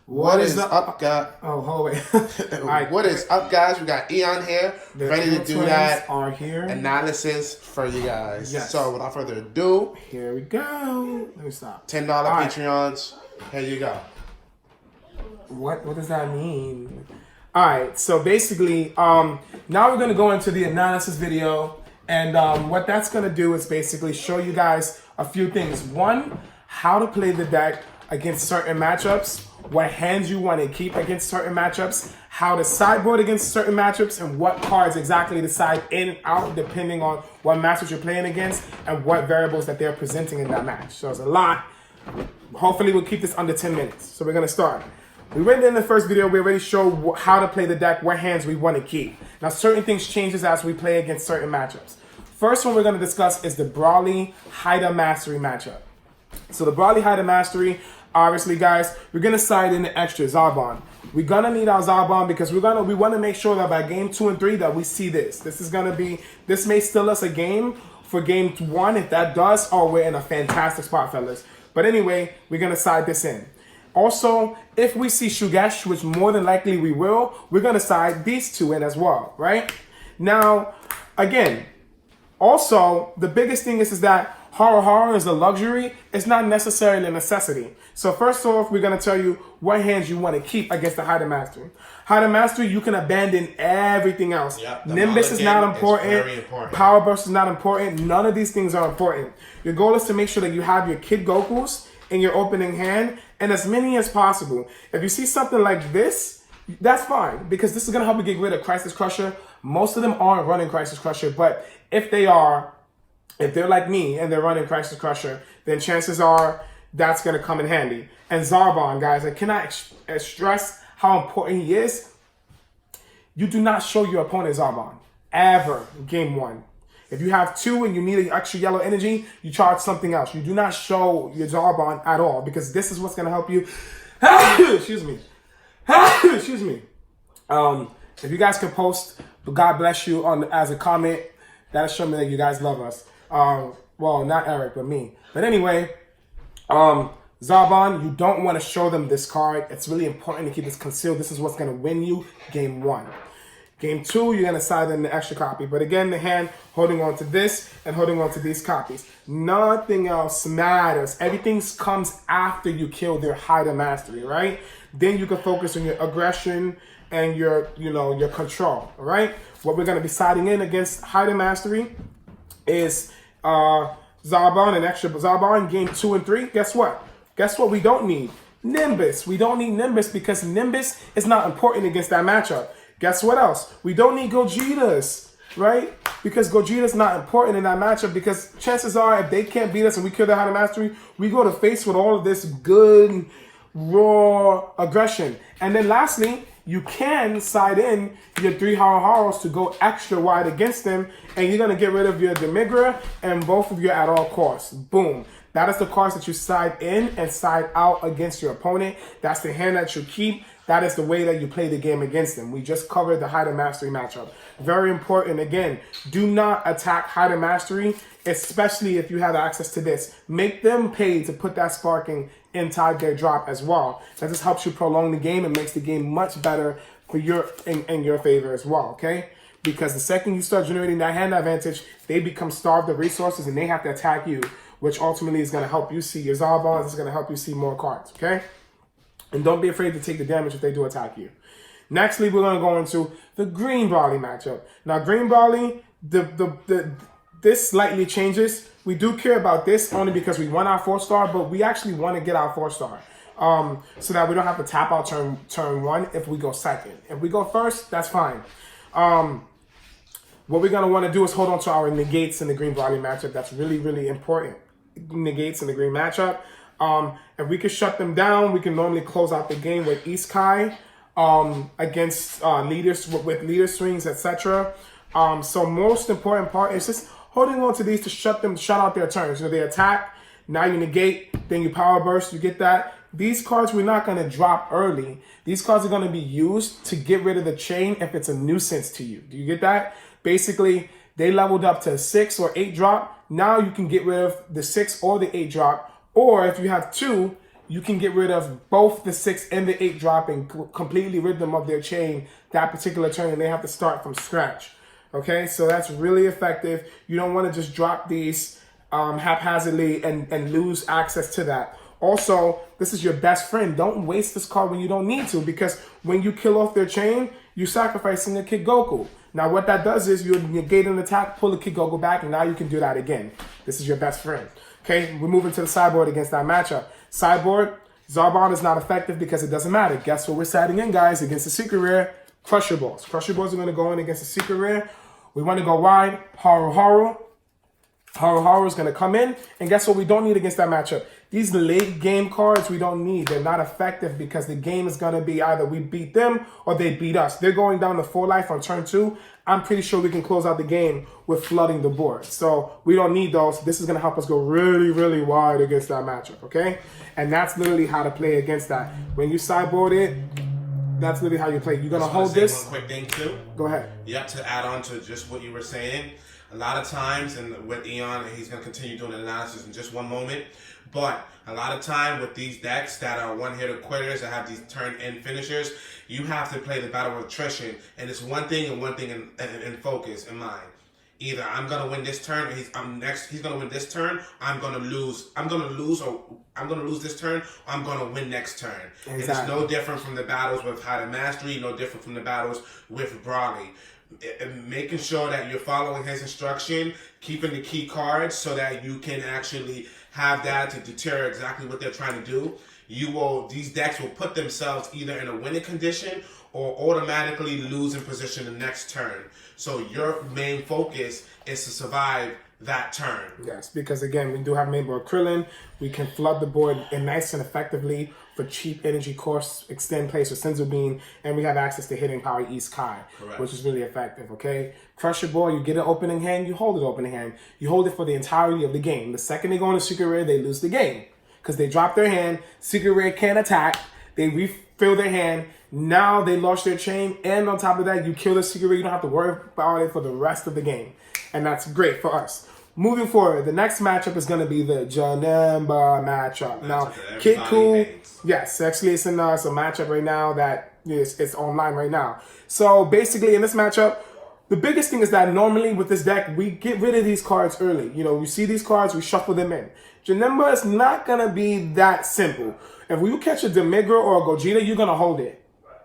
What is up, guys? Oh, hold on. All right. What is up, guys? We got Eon here, ready to do that are here. analysis for you guys. Yes. So, without further ado, Here we go. Let me stop. $10 right. Patreons. Here you go. What does that mean? All right. So basically, now we're gonna go into the analysis video, and what that's gonna do is basically show you guys a few things. One, how to play the deck against certain matchups, what hands you want to keep against certain matchups, how to sideboard against certain matchups, and what cards exactly to side in and out depending on what matchups you're playing against and what variables that they're presenting in that match. So it's a lot. Hopefully we'll keep this under 10 minutes. So we're going to start. We went in the first video, we already showed how to play the deck, what hands we want to keep. Now certain things changes as we play against certain matchups. First one we're going to discuss is the Brawly Haida Mastery matchup. So the Brawly Haida Mastery, obviously, guys, we're gonna side in the extra Zarbon. We're gonna need our Zarbon because we want to make sure that by game 2 and 3 that we see this. This may steal us a game for game 1. If that does, oh, we're in a fantastic spot, fellas. But anyway, we're gonna side this in. Also, if we see Shugesh, which more than likely we will, we're gonna side these two in as well, right? Now, again, also the biggest thing is that horror is a luxury. It's not necessarily a necessity. So first off, we're going to tell you what hands you want to keep against the Haida Mastery. Haida Mastery, you can abandon everything else. Yep, Nimbus is not important. Very important. Power Burst is not important. None of these things are important. Your goal is to make sure that you have your Kid Gokus in your opening hand and as many as possible. If you see something like this, that's fine because this is going to help you get rid of Crisis Crusher. Most of them aren't running Crisis Crusher, but if they are, if they're like me and they're running Crisis Crusher, then chances are that's going to come in handy. And Zarbon, guys, I cannot stress how important he is. You do not show your opponent Zarbon ever in game 1. If you have 2 and you need an extra yellow energy, you charge something else. You do not show your Zarbon at all because this is what's going to help you. Excuse me. Excuse me. If you guys can post, God bless you as a comment, that'll show me that you guys love us. Well, not Eric, but me. But anyway, Zarbon, you don't want to show them this card. It's really important to keep this concealed. This is what's going to win you game 1. Game 2, you're going to side in the extra copy. But again, the hand holding on to this and holding on to these copies. Nothing else matters. Everything comes after you kill their Haida Mastery, right? Then you can focus on your aggression and your control, all right? What we're going to be siding in against Haida Mastery is Zarbon and extra Zarbon game 2 and 3. Guess what? Guess what we don't need? Nimbus. We don't need Nimbus because Nimbus is not important against that matchup. Guess what else? We don't need Gogetas, right? Because Gogeta's not important in that matchup because chances are if they can't beat us and we kill the Haida Mastery, we go to face with all of this good, raw aggression. And then lastly, you can side in your 3 Horrors to go extra wide against them, and you're going to get rid of your Demigra and both of you at all costs. Boom. That is the cards that you side in and side out against your opponent. That's the hand that you keep. That is the way that you play the game against them. We just covered the Haida Mastery matchup. Very important. Again, do not attack Haida Mastery, especially if you have access to this. Make them pay to put that sparking inside their drop as well. That just helps you prolong the game and makes the game much better for in your favor as well, okay? Because the second you start generating that hand advantage, they become starved of resources and they have to attack you, which ultimately is going to help you see your Zarbons. It's going to help you see more cards, okay? And don't be afraid to take the damage if they do attack you. Nextly, we're going to go into the Green Brawly matchup. Now, Green Brawly, this slightly changes. We do care about this only because we want our 4-star, but we actually want to get our 4-star. So that we don't have to tap out turn 1 if we go second. If we go first, that's fine. What we're going to want to do is hold on to our negates in the Green Brawly matchup. That's really, really important. Negates in the green matchup. If we can shut them down, we can normally close out the game with Isekai against leaders with leader swings, etc. So most important part is just holding on to these to shut out their turns. They attack, now you negate, then you power burst, you get that. These cards we're not going to drop early. These cards are going to be used to get rid of the chain if it's a nuisance to you. Do you get that? Basically, they leveled up to 6 or 8 drop. Now you can get rid of the 6 or the 8 drop. Or if you have 2, you can get rid of both the 6 and the 8 drop and completely rid them of their chain that particular turn, and they have to start from scratch. Okay, so that's really effective. You don't want to just drop these haphazardly and lose access to that. Also, this is your best friend. Don't waste this card when you don't need to, because when you kill off their chain, you're sacrificing a Kid Goku. Now, what that does is you negate an attack, pull a Kid Goku back, and now you can do that again. This is your best friend. Okay, we're moving to the sideboard against that matchup. Sideboard, Zarbon is not effective because it doesn't matter. Guess what we're siding in, guys, against the secret rare? Crusher Balls. Crusher Balls are going to go in against the secret rare. We want to go wide. Haru Haru. Haru Haru is going to come in. And guess what we don't need against that matchup? These late game cards we don't need. They're not effective because the game is going to be either we beat them or they beat us. They're going down to full life on turn 2. I'm pretty sure we can close out the game with flooding the board. So we don't need those. This is going to help us go really, really wide against that matchup, okay? And that's literally how to play against that. When you sideboard it, that's literally how you play. You're going to hold this. One quick thing, too. Go ahead. You have to add on to just what you were saying. A lot of times, and with Eon, he's going to continue doing the analysis in just one moment, but a lot of time with these decks that are one-hitter quitters that have these turn-in finishers, you have to play the battle of attrition, and it's one thing and one thing in focus, in mind. Either I'm gonna win this turn, or he's gonna win this turn. I'm gonna lose this turn, or I'm gonna win next turn. Exactly. And it's no different from the battles with Hide and Mastery, no different from the battles with Brawley. Making sure that you're following his instruction, keeping the key cards so that you can actually have that to deter exactly what they're trying to do. These decks will put themselves either in a winning condition or automatically lose in position the next turn. So your main focus is to survive that turn. Yes, because again, we do have mainboard Krillin. We can flood the board nice and effectively for cheap energy course, extend plays with Senzu Bean, and we have access to Hidden Power East Kai, which is really effective, okay? Crusher Ball, you get an opening hand, you hold it opening hand. You hold it for the entirety of the game. The second they go into Secret Rare, they lose the game because they drop their hand. Secret Rare can't attack. They refill their hand. Now they lost their chain, and on top of that, you kill the Secret Rare. You don't have to worry about it for the rest of the game, and that's great for us. Moving forward, the next matchup is going to be the Janemba matchup. Now, Kid Cool, yes, actually it's a matchup right now that it's online right now. So basically in this matchup, the biggest thing is that normally with this deck, we get rid of these cards early. You know, we see these cards, we shuffle them in. Janemba is not going to be that simple. If you catch a Demigra or a Gogeta, you're going to hold it.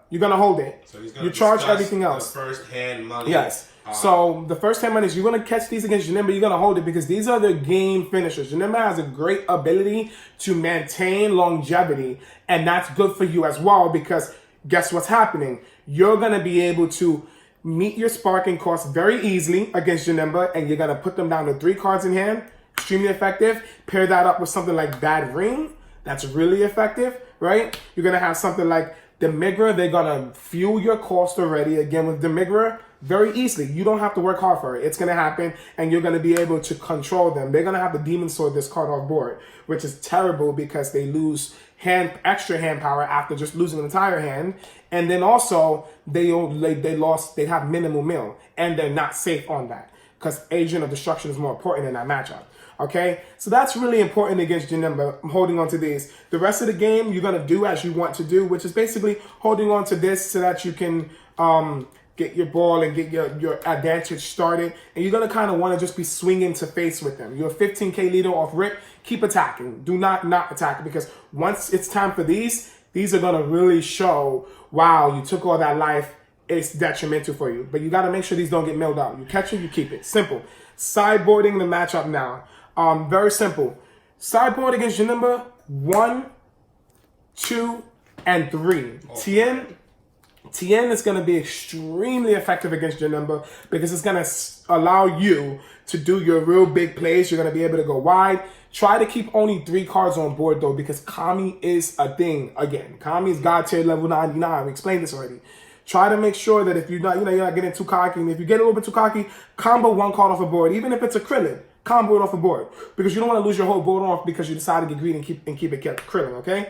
You're going to hold it. So he's gonna you charge everything else. The first hand money. Yes. So the first 10 minutes, you're going to catch these against Janemba, you're going to hold it because these are the game finishers. Janemba has a great ability to maintain longevity, and that's good for you as well because guess what's happening? You're going to be able to meet your sparking cost very easily against Janemba, and you're going to put them down to 3 cards in hand. Extremely effective. Pair that up with something like Bad Ring. That's really effective, right? You're going to have something like Demigra. They're going to fuel your cost already. Again, with Demigra, very easily. You don't have to work hard for it. It's going to happen, and you're going to be able to control them. They're going to have the Demon Sword this card off board, which is terrible because they lose extra hand power after just losing an entire hand. And then also, they have minimal mill, and they're not safe on that because Agent of Destruction is more important in that matchup. Okay, so that's really important against Janemba. I'm holding on to these. The rest of the game, you're going to do as you want to do, which is basically holding on to this so that you can get your ball and get your advantage started. And you're going to kind of want to just be swinging to face with them. You're a 15K leader off rip. Keep attacking. Do not attack because once it's time for these are going to really show, wow, you took all that life. It's detrimental for you. But you got to make sure these don't get milled out. You catch it, you keep it. Simple. Sideboarding the matchup now. Very simple. Sideboard against Janemba, 1, 2, and 3. Tien is going to be extremely effective against Janemba because it's going to allow you to do your real big plays. You're going to be able to go wide. Try to keep only 3 cards on board, though, because Kami is a thing. Again, Kami is God tier level 99. We explained this already. Try to make sure that if you're not getting too cocky, and if you get a little bit too cocky, combo 1 card off a board, even if it's a Krillin. Combo it off the board because you don't want to lose your whole board off because you decided to get greedy and keep it Krillin, okay?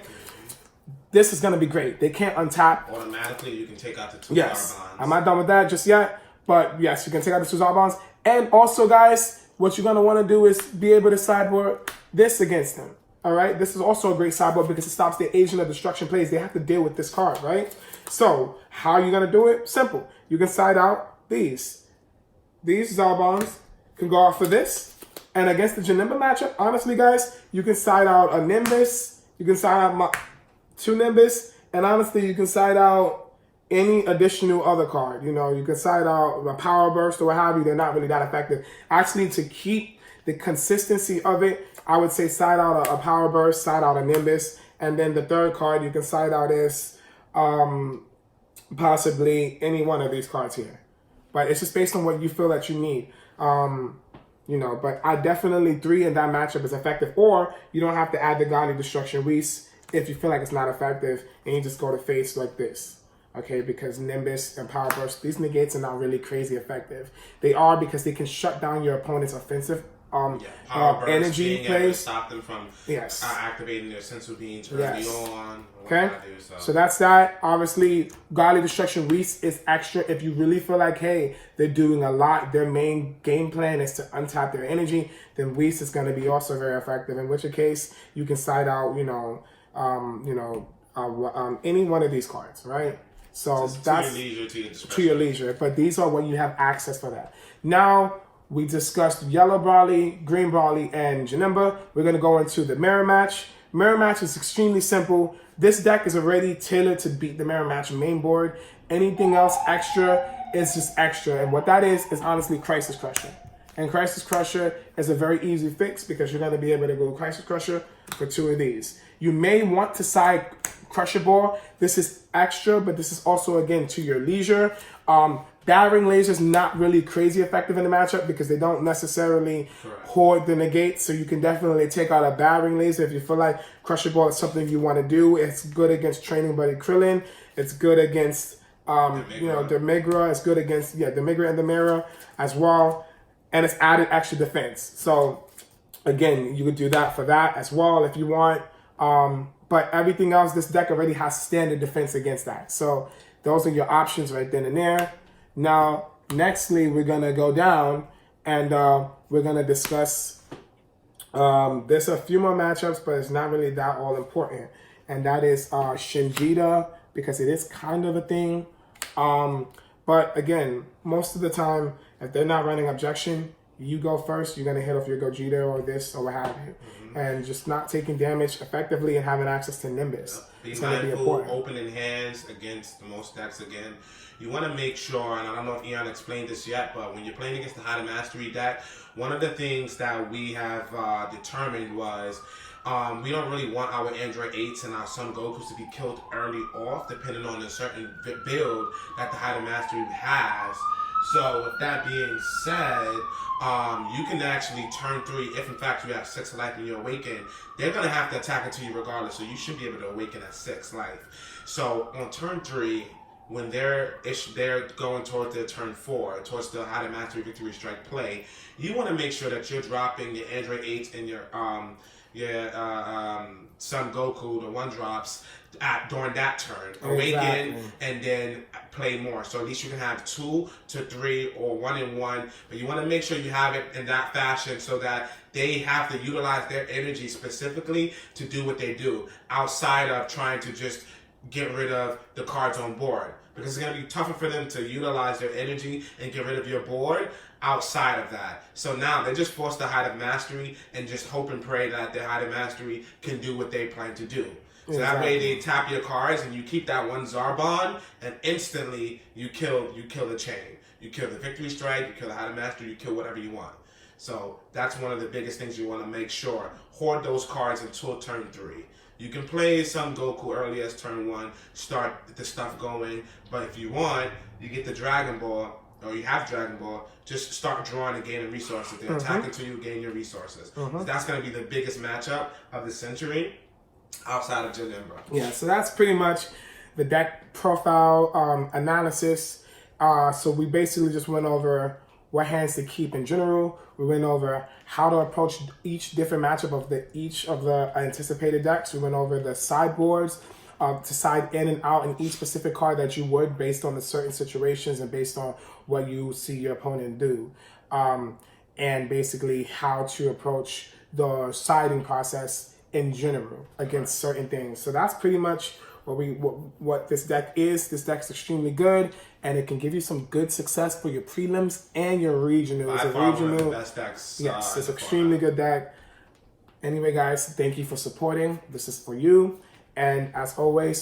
This is going to be great. They can't untap. Automatically, you can take out the 2 Yes. Zarbons. I'm not done with that just yet, but yes, you can take out the 2 Zarbons. And also, guys, what you're going to want to do is be able to sideboard this against them. All right, this is also a great sideboard because it stops the Agent of Destruction plays. They have to deal with this card, right? So how are you gonna do it? Simple. You can side out these. These Zarbons can go out for this. And against the Janemba matchup, honestly, guys, you can side out a Nimbus. You can side out 2 Nimbus. And honestly, you can side out any additional other card. You know, you can side out a Power Burst or what have you. They're not really that effective. Actually, to keep the consistency of it, I would say side out a Power Burst, side out a Nimbus. And then the third card you can side out is possibly any one of these cards here. But it's just based on what you feel that you need. You know, but I definitely 3 in that matchup is effective. Or you don't have to add the Godly Destruction Reese if you feel like it's not effective, and you just go to face like this. Okay, because Nimbus and Power Burst, these negates are not really crazy effective. They are because they can shut down your opponent's offensive Power Burst, energy being able to plays. stop them from activating their sense of being early on. Okay, so that's that. Obviously, Godly Destruction Reese is extra if you really feel like, hey, they're doing a lot. Their main game plan is to untap their energy. Then Reese is going to be also very effective. In which case, you can side out, any one of these cards, right? So that's to your leisure. But these are when you have access for that. Now we discussed Yellow Brawly, Green Brawly, and Janemba. We're going to go into the mirror match. Mirror match is extremely simple. This deck is already tailored to beat the mirror match main board. Anything else extra is just extra. And what that is honestly Crisis Crusher. And Crisis Crusher is a very easy fix because you're going to be able to go Crisis Crusher for 2 of these. You may want to side Crusher Ball. This is extra, but this is also, again, to your leisure. Battering Laser is not really crazy effective in the matchup because they don't necessarily hoard the negate. So you can definitely take out a Battering Laser if you feel like Crusher Ball is something you want to do. It's good against Training Buddy Krillin. It's good against, Demigra. It's good against, Demigra and the Mirror as well. And it's added extra defense. So, again, you could do that for that as well if you want. But everything else, this deck already has standard defense against that. So, those are your options right then and there. Now, nextly, we're going to go down and we're going to discuss, there's a few more matchups, but it's not really that all important. And that is Shinjita, because it is kind of a thing. But again, most of the time, if they're not running objection, you go first. You're going to hit off your Gogeta or this or what have you. And just not taking damage effectively and having access to Nimbus. Be mindful, opening hands against most decks again. You want to make sure, and I don't know if Eon explained this yet, but when you're playing against the High Mastery deck, one of the things that we have determined was we don't really want our Android 8s and our Son Gokus to be killed early off, depending on a certain build that the High Mastery has. So with that being said, you can actually turn 3, if in fact you have 6 life and you awaken, they're going to have to attack into you regardless, so you should be able to awaken at 6 life. So on turn 3, when they're going towards their turn 4, towards the High Mastery Victory Strike play, you want to make sure that you're dropping your Android 8s and your Son Goku, the 1-drops, during that turn. Awaken and then play more. So at least you can have 2 to 3 or 1 and 1. But you want to make sure you have it in that fashion so that they have to utilize their energy specifically to do what they do, outside of trying to just get rid of the cards on board. Because it's going to be tougher for them to utilize their energy and get rid of your board outside of that. So now they just force the Height of Mastery and just hope and pray that the Height of Mastery can do what they plan to do. So that way they tap your cards and you keep that 1 Zarbon and instantly you kill the chain. You kill the Victory Strike, you kill the Height of Mastery, you kill whatever you want. So that's one of the biggest things you want to make sure. Hoard those cards until turn 3. You can play some Goku early as turn 1, start the stuff going, but if you want, you get the Dragon Ball, or you have Dragon Ball, just start drawing and gaining resources. They attack until you gain your resources. So that's going to be the biggest matchup of the century outside of Janemba. Yeah, so that's pretty much the deck profile analysis. So we basically just went over what hands to keep in general. We went over how to approach each different matchup of each of the anticipated decks. We went over the sideboards to side in and out in each specific card that you would based on the certain situations and based on what you see your opponent do. And basically how to approach the siding process in general against certain things. So that's pretty much what this deck is. This deck is extremely good, and it can give you some good success for your prelims and your regionals. By far one of the best decks. Yes, it's extremely good deck. Anyway, guys, thank you for supporting. This is for you. And as always,